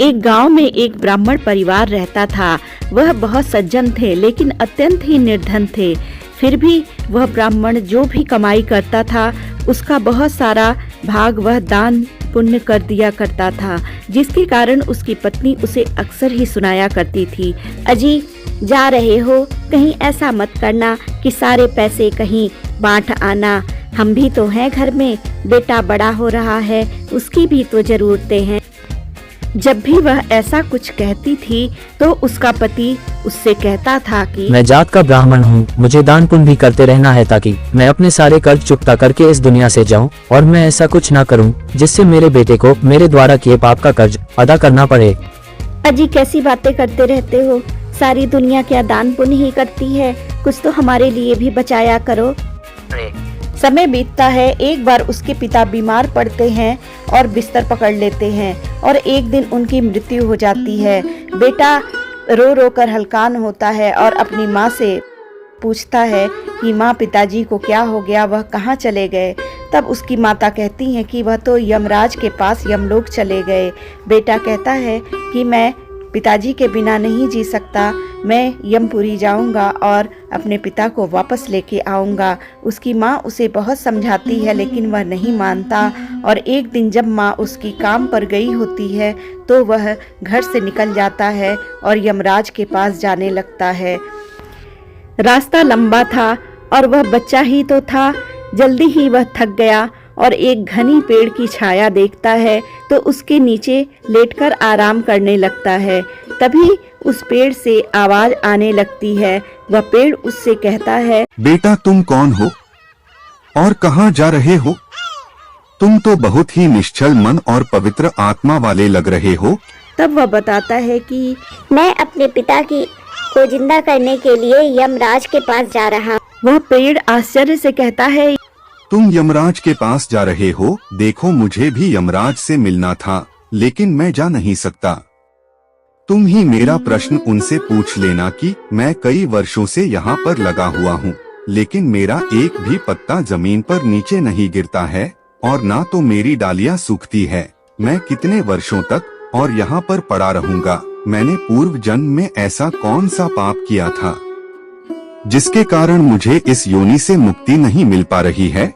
एक गांव में एक ब्राह्मण परिवार रहता था। वह बहुत सज्जन थे, लेकिन अत्यंत ही निर्धन थे। फिर भी वह ब्राह्मण जो भी कमाई करता था, उसका बहुत सारा भाग वह दान पुण्य कर दिया करता था, जिसके कारण उसकी पत्नी उसे अक्सर ही सुनाया करती थी, अजी जा रहे हो, कहीं ऐसा मत करना कि सारे पैसे कहीं बांट आना। हम भी तो हैं घर में, बेटा बड़ा हो रहा है, उसकी भी तो जरूरतें हैं। जब भी वह ऐसा कुछ कहती थी तो उसका पति उससे कहता था कि मैं जात का ब्राह्मण हूँ, मुझे दान पुण्य भी करते रहना है ताकि मैं अपने सारे कर्ज चुकता करके इस दुनिया से जाऊँ, और मैं ऐसा कुछ ना करूँ जिससे मेरे बेटे को मेरे द्वारा किए पाप का कर्ज अदा करना पड़े। अजी कैसी बातें करते रहते हो, सारी दुनिया क्या दान पुण्य ही करती है, कुछ तो हमारे लिए भी बचाया करो। समय बीतता है। एक बार उसके पिता बीमार पड़ते हैं और बिस्तर पकड़ लेते हैं और एक दिन उनकी मृत्यु हो जाती है। बेटा रो रो कर हलकान होता है और अपनी माँ से पूछता है कि माँ पिताजी को क्या हो गया, वह कहाँ चले गए। तब उसकी माता कहती हैं कि वह तो यमराज के पास यमलोक चले गए। बेटा कहता है कि मैं पिताजी के बिना नहीं जी सकता, मैं यमपुरी जाऊंगा और अपने पिता को वापस लेके आऊंगा। उसकी माँ उसे बहुत समझाती है, लेकिन वह नहीं मानता। और एक दिन जब माँ उसकी काम पर गई होती है तो वह घर से निकल जाता है और यमराज के पास जाने लगता है। रास्ता लंबा था और वह बच्चा ही तो था। जल्दी ही वह थक गया और एक घनी पेड़ की छाया देखता है तो उसके नीचे लेटकर आराम करने लगता है। तभी उस पेड़ से आवाज आने लगती है। वह पेड़ उससे कहता है, बेटा तुम कौन हो और कहाँ जा रहे हो? तुम तो बहुत ही निश्चल मन और पवित्र आत्मा वाले लग रहे हो। तब वह बताता है कि मैं अपने पिता को जिंदा करने के लिए यमराज के पास जा रहा हूँ। वह पेड़ आश्चर्य से कहता है, तुम यमराज के पास जा रहे हो? देखो मुझे भी यमराज से मिलना था, लेकिन मैं जा नहीं सकता। तुम ही मेरा प्रश्न उनसे पूछ लेना कि मैं कई वर्षों से यहाँ पर लगा हुआ हूँ, लेकिन मेरा एक भी पत्ता जमीन पर नीचे नहीं गिरता है और ना तो मेरी डालियाँ सूखती है। मैं कितने वर्षों तक और यहाँ पर पड़ा रहूंगा? मैंने पूर्व जन्म में ऐसा कौन सा पाप किया था जिसके कारण मुझे इस योनि से मुक्ति नहीं मिल पा रही है?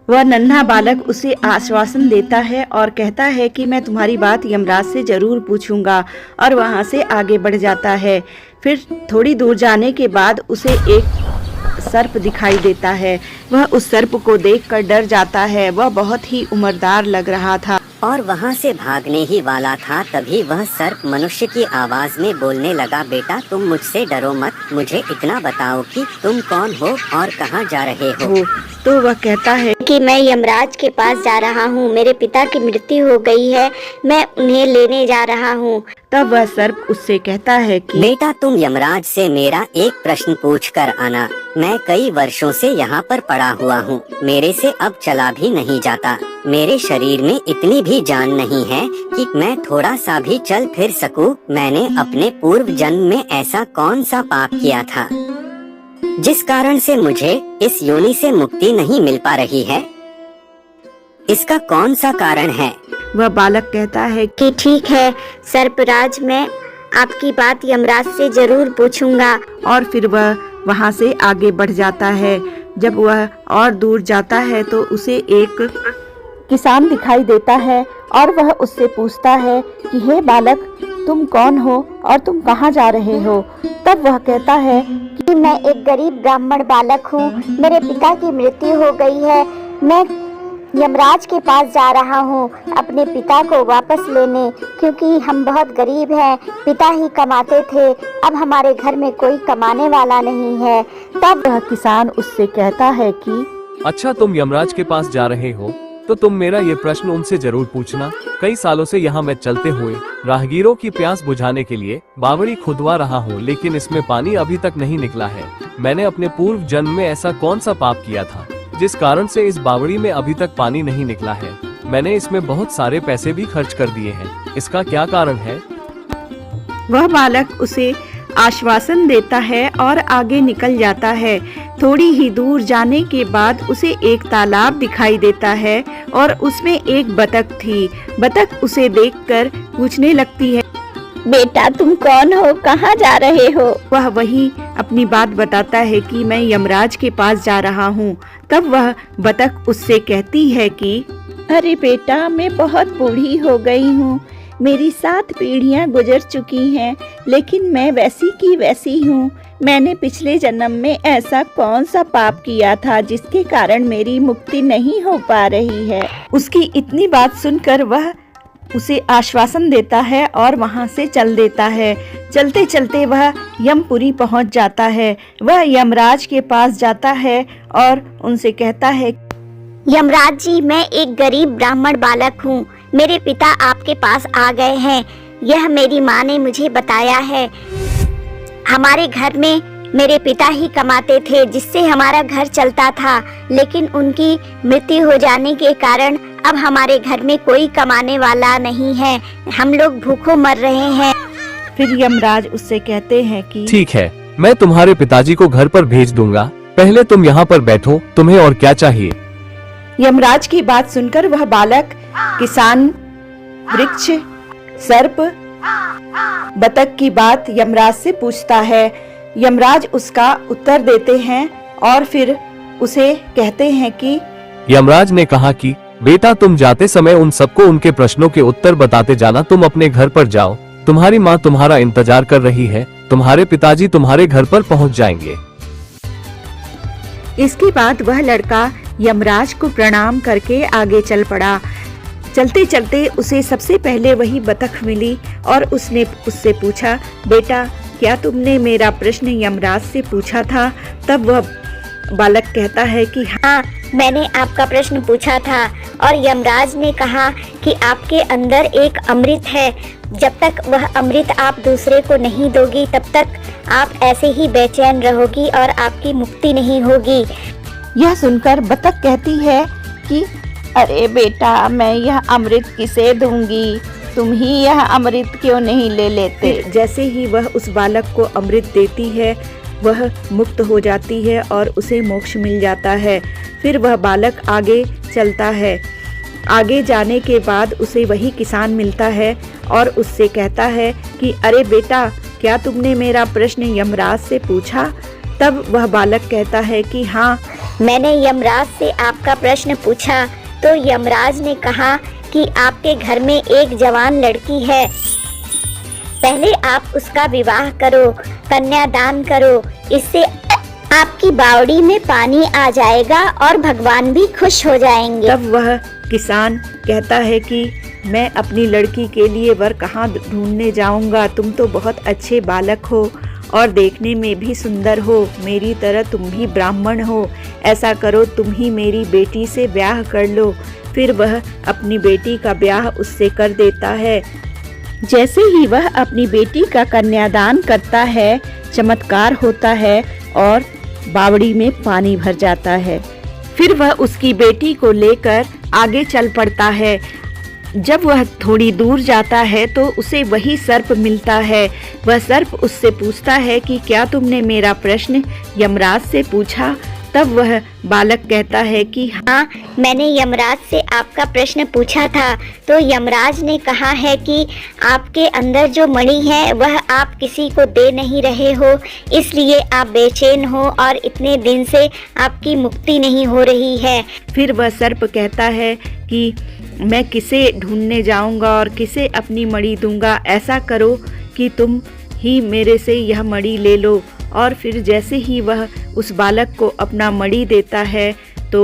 वह नन्हा बालक उसे आश्वासन देता है और कहता है कि मैं तुम्हारी बात यमराज से जरूर पूछूंगा, और वहां से आगे बढ़ जाता है। फिर थोड़ी दूर जाने के बाद उसे एक सर्प दिखाई देता है। वह उस सर्प को देखकर डर जाता है। वह बहुत ही उम्रदार लग रहा था और वहाँ से भागने ही वाला था। तभी वह सर्प मनुष्य की आवाज में बोलने लगा, बेटा तुम मुझसे डरो मत, मुझे इतना बताओ कि तुम कौन हो और कहाँ जा रहे हो? तो वह कहता है कि मैं यमराज के पास जा रहा हूँ, मेरे पिता की मृत्यु हो गई है, मैं उन्हें लेने जा रहा हूँ। तब वह सर्प उससे कहता है कि बेटा तुम यमराज से मेरा एक प्रश्न पूछ कर आना। मैं कई वर्षों से यहाँ पर पड़ा हुआ हूँ, मेरे से अब चला भी नहीं जाता। मेरे शरीर में इतनी भी जान नहीं है कि मैं थोड़ा सा भी चल फिर सकूं। मैंने अपने पूर्व जन्म में ऐसा कौन सा पाप किया था जिस कारण से मुझे इस योनि से मुक्ति नहीं मिल पा रही है? इसका कौन सा कारण है? वह बालक कहता है कि ठीक है सर्पराज, मैं आपकी बात यमराज से जरूर पूछूंगा। और फिर वह वहां से आगे बढ़ जाता है। जब वह और दूर जाता है तो उसे एक किसान दिखाई देता है और वह उससे पूछता है कि हे बालक, तुम कौन हो और तुम कहाँ जा रहे हो? तब वह कहता है कि मैं एक गरीब ब्राह्मण बालक हूँ, मेरे पिता की मृत्यु हो गई है, मैं यमराज के पास जा रहा हूँ अपने पिता को वापस लेने, क्योंकि हम बहुत गरीब हैं, पिता ही कमाते थे, अब हमारे घर में कोई कमाने वाला नहीं है। तब वह किसान उससे कहता है कि अच्छा तुम यमराज के पास जा रहे हो तो तुम मेरा ये प्रश्न उनसे जरूर पूछना। कई सालों से यहाँ मैं चलते हुए राहगीरों की प्यास बुझाने के लिए बावड़ी खुदवा रहा हूँ, लेकिन इसमें पानी अभी तक नहीं निकला है। मैंने अपने पूर्व जन्म में ऐसा कौन सा पाप किया था जिस कारण से इस बावड़ी में अभी तक पानी नहीं निकला है? मैंने इसमें बहुत सारे पैसे भी खर्च कर दिए हैं, इसका क्या कारण है? वह बालक उसे आश्वासन देता है और आगे निकल जाता है। थोड़ी ही दूर जाने के बाद उसे एक तालाब दिखाई देता है और उसमें एक बतख थी। बतख उसे देखकर पूछने लगती है, बेटा तुम कौन हो, कहाँ जा रहे हो? वह वही अपनी बात बताता है कि मैं यमराज के पास जा रहा हूँ। तब वह बतख उससे कहती है कि अरे बेटा, मैं बहुत बूढ़ी हो गई हूँ, मेरी 7 पीढ़ियाँ गुजर चुकी हैं, लेकिन मैं वैसी की वैसी हूँ। मैंने पिछले जन्म में ऐसा कौन सा पाप किया था जिसके कारण मेरी मुक्ति नहीं हो पा रही है। उसकी इतनी बात सुनकर वह उसे आश्वासन देता है और वहां से चल देता है। चलते चलते वह यमपुरी पहुंच जाता है। वह यमराज के पास जाता है और उनसे कहता है, यमराज जी, मैं एक गरीब ब्राह्मण बालक हूँ। मेरे पिता आपके पास आ गए हैं। यह मेरी माँ ने मुझे बताया है। हमारे घर में मेरे पिता ही कमाते थे, जिससे हमारा घर चलता था, लेकिन उनकी मृत्यु हो जाने के कारण अब हमारे घर में कोई कमाने वाला नहीं है। हम लोग भूखों मर रहे हैं। फिर यमराज उससे कहते हैं कि ठीक है, मैं तुम्हारे पिताजी को घर पर भेज दूंगा। पहले तुम यहाँ पर बैठो, तुम्हें और क्या चाहिए? यमराज की बात सुनकर वह बालक किसान, वृक्ष, सर्प, बतख की बात यमराज से पूछता है। यमराज उसका उत्तर देते हैं और फिर उसे कहते हैं कि यमराज ने कहा कि बेटा, तुम जाते समय उन सबको उनके प्रश्नों के उत्तर बताते जाना। तुम अपने घर पर जाओ, तुम्हारी माँ तुम्हारा इंतजार कर रही है। तुम्हारे पिताजी तुम्हारे घर पर पहुँच जाएंगे। इसके बाद वह लड़का यमराज को प्रणाम करके आगे चल पड़ा। चलते चलते उसे सबसे पहले वही बतख मिली और उसने उससे पूछा, बेटा, क्या तुमने मेरा प्रश्न यमराज से पूछा था? तब वह बालक कहता है कि हाँ, मैंने आपका प्रश्न पूछा था और यमराज ने कहा कि आपके अंदर एक अमृत है। जब तक वह अमृत आप दूसरे को नहीं दोगी, तब तक आप ऐसे ही बेचैन रहोगी और आपकी मुक्ति नहीं होगी। यह सुनकर बतख कहती है कि अरे बेटा, मैं यह अमृत किसे दूंगी? तुम ही यह अमृत क्यों नहीं ले लेते? जैसे ही वह उस बालक को अमृत देती है, वह मुक्त हो जाती है और उसे मोक्ष मिल जाता है। फिर वह बालक आगे चलता है। आगे जाने के बाद उसे वही किसान मिलता है और उससे कहता है कि अरे बेटा, क्या तुमने मेरा प्रश्न यमराज से पूछा? तब वह बालक कहता है कि हाँ, मैंने यमराज से आपका प्रश्न पूछा तो यमराज ने कहा कि आपके घर में एक जवान लड़की है। पहले आप उसका विवाह करो, कन्यादान करो। इससे आपकी बावड़ी में पानी आ जाएगा और भगवान भी खुश हो जाएंगे। तब वह किसान कहता है कि मैं अपनी लड़की के लिए वर कहाँ ढूंढने जाऊंगा? तुम तो बहुत अच्छे बालक हो और देखने में भी सुंदर हो। मेरी तरह तुम भी ब्राह्मण हो। ऐसा करो, तुम ही मेरी बेटी से ब्याह कर लो। फिर वह अपनी बेटी का ब्याह उससे कर देता है। जैसे ही वह अपनी बेटी का कन्यादान करता है, चमत्कार होता है और बावड़ी में पानी भर जाता है। फिर वह उसकी बेटी को लेकर आगे चल पड़ता है। जब वह थोड़ी दूर जाता है तो उसे वही सर्प मिलता है। वह सर्प उससे पूछता है कि क्या तुमने मेरा प्रश्न यमराज से पूछा? तब वह बालक कहता है कि हाँ, मैंने यमराज से आपका प्रश्न पूछा था तो यमराज ने कहा है कि आपके अंदर जो मणि है वह आप किसी को दे नहीं रहे हो, इसलिए आप बेचैन हो और इतने दिन से आपकी मुक्ति नहीं हो रही है। फिर वह सर्प कहता है कि मैं किसे ढूंढने जाऊंगा और किसे अपनी मणि दूंगा? ऐसा करो कि तुम ही मेरे से यह मणि ले लो। और फिर जैसे ही वह उस बालक को अपना मणि देता है तो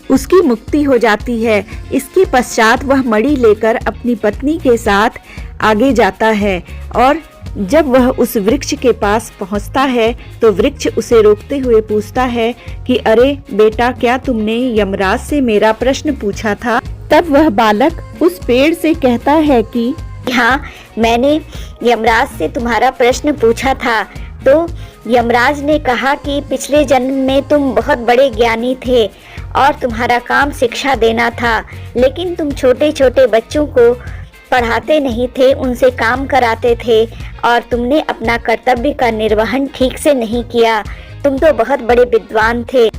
उसकी मुक्ति हो जाती है। इसके पश्चात वह मणि लेकर अपनी पत्नी के साथ आगे जाता है और जब वह उस वृक्ष के पास पहुंचता है तो वृक्ष उसे रोकते हुए पूछता है कि अरे बेटा, क्या तुमने यमराज से मेरा प्रश्न पूछा था? तब वह बालक उस पेड़ से कहता है कि हाँ, मैंने यमराज से तुम्हारा प्रश्न पूछा था तो यमराज ने कहा कि पिछले जन्म में तुम बहुत बड़े ज्ञानी थे और तुम्हारा काम शिक्षा देना था, लेकिन तुम छोटे छोटे बच्चों को पढ़ाते नहीं थे, उनसे काम कराते थे और तुमने अपना कर्तव्य का निर्वहन ठीक से नहीं किया। तुम तो बहुत बड़े विद्वान थे,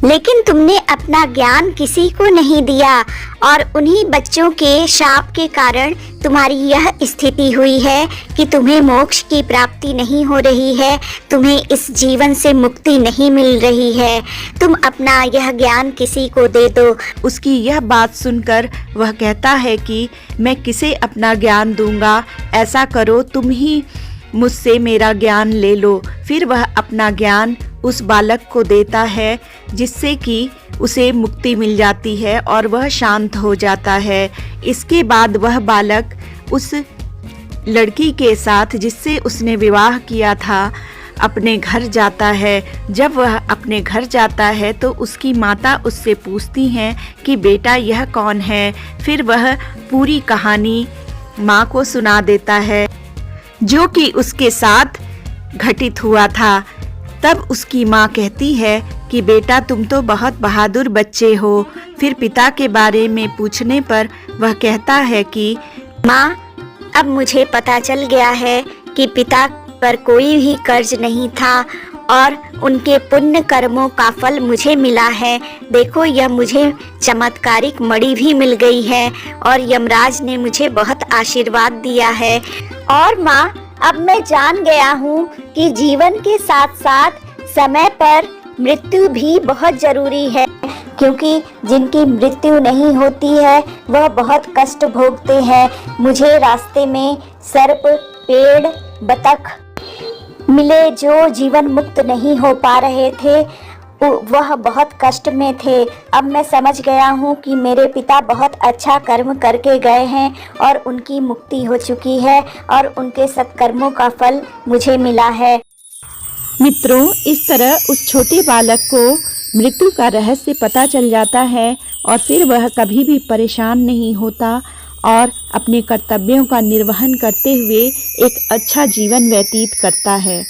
लेकिन तुमने अपना ज्ञान किसी को नहीं दिया और उन्हीं बच्चों के शाप के कारण तुम्हारी यह स्थिति हुई है कि तुम्हें मोक्ष की प्राप्ति नहीं हो रही है, तुम्हें इस जीवन से मुक्ति नहीं मिल रही है। तुम अपना यह ज्ञान किसी को दे दो। उसकी यह बात सुनकर वह कहता है कि मैं किसे अपना ज्ञान दूंगा, ऐसा करो तुम ही मुझसे मेरा ज्ञान ले लो। फिर वह अपना ज्ञान उस बालक को देता है, जिससे कि उसे मुक्ति मिल जाती है और वह शांत हो जाता है। इसके बाद वह बालक उस लड़की के साथ जिससे उसने विवाह किया था अपने घर जाता है। जब वह अपने घर जाता है तो उसकी माता उससे पूछती हैं कि बेटा यह कौन है। फिर वह पूरी कहानी माँ को सुना देता है जो कि उसके साथ घटित हुआ था। तब उसकी माँ कहती है कि बेटा तुम तो बहुत बहादुर बच्चे हो। फिर पिता के बारे में पूछने पर वह कहता है कि माँ, अब मुझे पता चल गया है कि पिता पर कोई भी कर्ज नहीं था और उनके पुण्य कर्मों का फल मुझे मिला है। देखो, यह मुझे चमत्कारिक मणि भी मिल गई है और यमराज ने मुझे बहुत आशीर्वाद दिया है। और माँ, अब मैं जान गया हूँ कि जीवन के साथ साथ समय पर मृत्यु भी बहुत जरूरी है, क्योंकि जिनकी मृत्यु नहीं होती है वह बहुत कष्ट भोगते हैं। मुझे रास्ते में सर्प, पेड़, बतख मिले जो जीवन मुक्त नहीं हो पा रहे थे, वह बहुत कष्ट में थे। अब मैं समझ गया हूँ कि मेरे पिता बहुत अच्छा कर्म करके गए हैं और उनकी मुक्ति हो चुकी है और उनके सत्कर्मों का फल मुझे मिला है। मित्रों, इस तरह उस छोटे बालक को मृत्यु का रहस्य पता चल जाता है और फिर वह कभी भी परेशान नहीं होता और अपने कर्तव्यों का निर्वहन करते हुए एक अच्छा जीवन व्यतीत करता है।